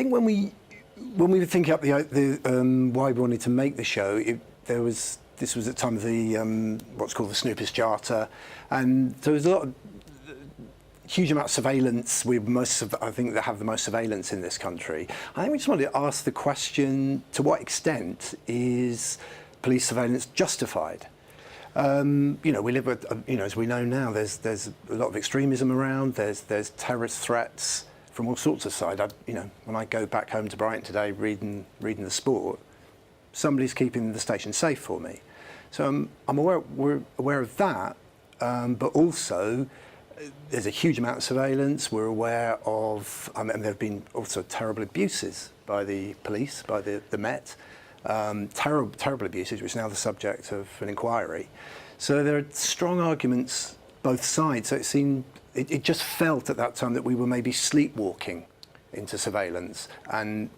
think when we were thinking up why we wanted to make the show, this was at the time of the what's called the Snoopers Charter, and there was a huge amount of surveillance. I think, that have the most surveillance in this country. I think we just wanted to ask the question: to what extent is police surveillance justified? We live with, as we know now, there's a lot of extremism around. There's terrorist threats from all sorts of sides. When I go back home to Brighton today, reading the sport, somebody's keeping the station safe for me. So we're aware of that, but also there's a huge amount of surveillance. We're aware of, and there have been also terrible abuses by the police, by the Met. Terrible abuses, which is now the subject of an inquiry. So there are strong arguments both sides. So it just felt at that time that we were maybe sleepwalking into surveillance, and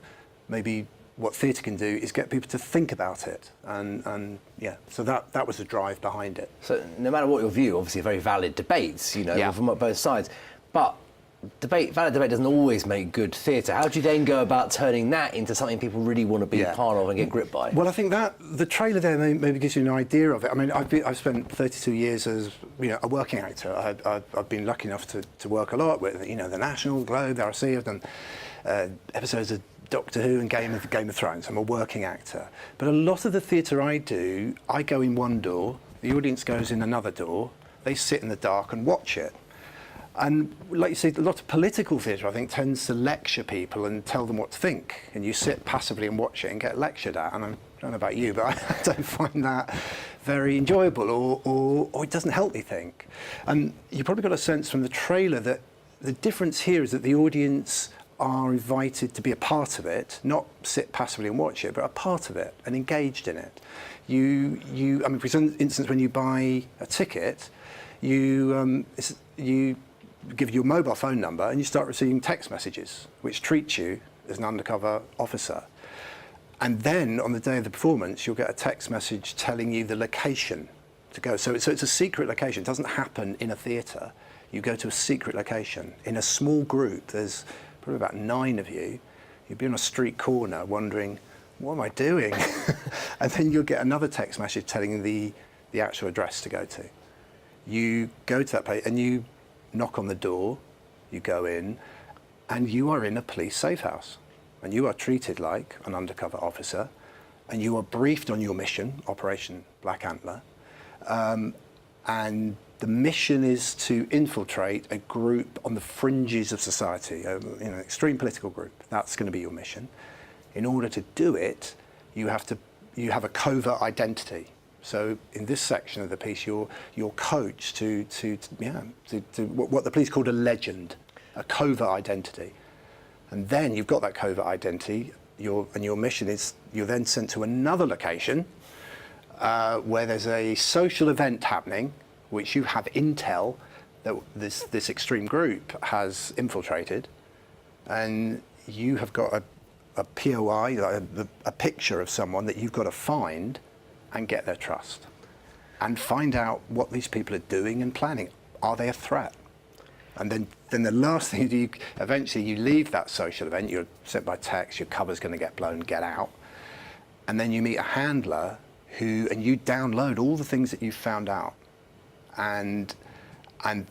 maybe what theatre can do is get people to think about it, and so that was the drive behind it. So no matter what your view, obviously very valid debates, from both sides, but valid debate doesn't always make good theatre. How do you then go about turning that into something people really want to be a part of and get gripped by? Well, I think that the trailer there maybe gives you an idea of it. I mean, I've spent 32 years as a working actor. I've been lucky enough to work a lot with the National, Globe, the RC. I've done episodes of Doctor Who and Game of Thrones. I'm a working actor. But a lot of the theatre I do, I go in one door, the audience goes in another door, they sit in the dark and watch it. And like you say, a lot of political theatre, I think, tends to lecture people and tell them what to think. And you sit passively and watch it and get lectured at. And I don't know about you, but I don't find that very enjoyable, or it doesn't help me think. And you probably got a sense from the trailer that the difference here is that the audience are invited to be a part of it, not sit passively and watch it, but a part of it and engaged in it. For instance, when you buy a ticket, you give your mobile phone number and you start receiving text messages which treat you as an undercover officer. And then on the day of the performance, you'll get a text message telling you the location to go. So it's a secret location. It doesn't happen in a theatre. You go to a secret location. In a small group, there's probably about 9 of you. You'll be on a street corner wondering, what am I doing? And then you'll get another text message telling you the actual address to go to. You go to that place and you knock on the door, you go in, and you are in a police safe house. And you are treated like an undercover officer, and you are briefed on your mission, Operation Black Antler. And the mission is to infiltrate a group on the fringes of society, an extreme political group. That's going to be your mission. In order to do it, you have a covert identity. So in this section of the piece, you're coached to what the police called a legend, a covert identity. And then you've got that covert identity, and your mission is you're then sent to another location where there's a social event happening, which you have intel that this extreme group has infiltrated, and you have got a POI, a picture of someone that you've got to find and get their trust, and find out what these people are doing and planning. Are they a threat? And then the last thing you do, eventually you leave that social event, you're sent by text, your cover's going to get blown, get out. And then you meet a handler and you download all the things that you've found out. And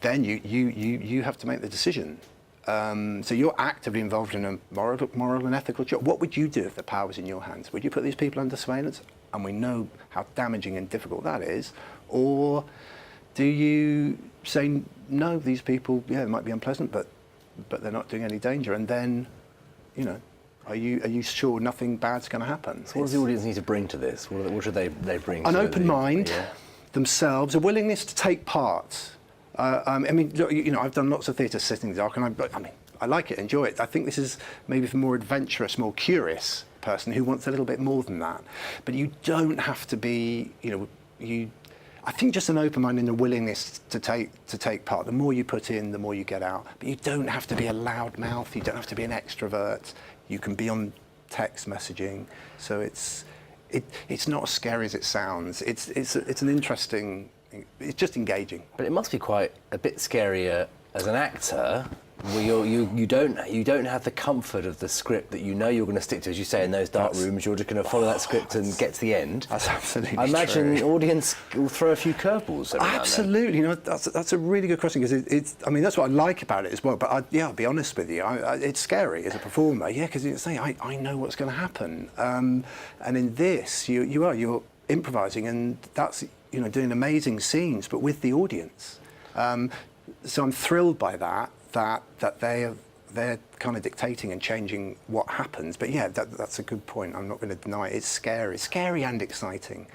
then you have to make the decision. So you're actively involved in a moral and ethical job. What would you do if the power was in your hands? Would you put these people under surveillance? And we know how damaging and difficult that is. Or do you say, no, these people, it might be unpleasant, but they're not doing any danger. And then, are you sure nothing bad's going to happen? So what does the audience need to bring to this? What should they bring? An open mind, themselves, a willingness to take part. I've done lots of theatre sitting in the dark, and I like it, enjoy it. I think this is maybe for more adventurous, more curious person who wants a little bit more than that. But you don't have to be, I think just an open mind and a willingness to take part. The more you put in, the more you get out. But you don't have to be a loud mouth. You don't have to be an extrovert. You can be on text messaging. So it's not as scary as it sounds. It's an interesting. It's just engaging. But it must be quite a bit scarier as an actor Well, you don't have the comfort of the script that you know you're going to stick to, as you say, in those dark rooms. You're just going to follow that script and get to the end. That's absolutely I imagine true. the audience will throw a few curveballs every now and then. Absolutely, you know, that's a really good question, because it's. I mean, that's what I like about it as well. But I'll be honest with you, it's scary as a performer, yeah, because you say I know what's going to happen, and in this you're improvising, and that's, you know, doing amazing scenes, but with the audience. So I'm thrilled by that they're kind of dictating and changing what happens. But yeah, that's a good point. I'm not going to deny it. It's scary and exciting.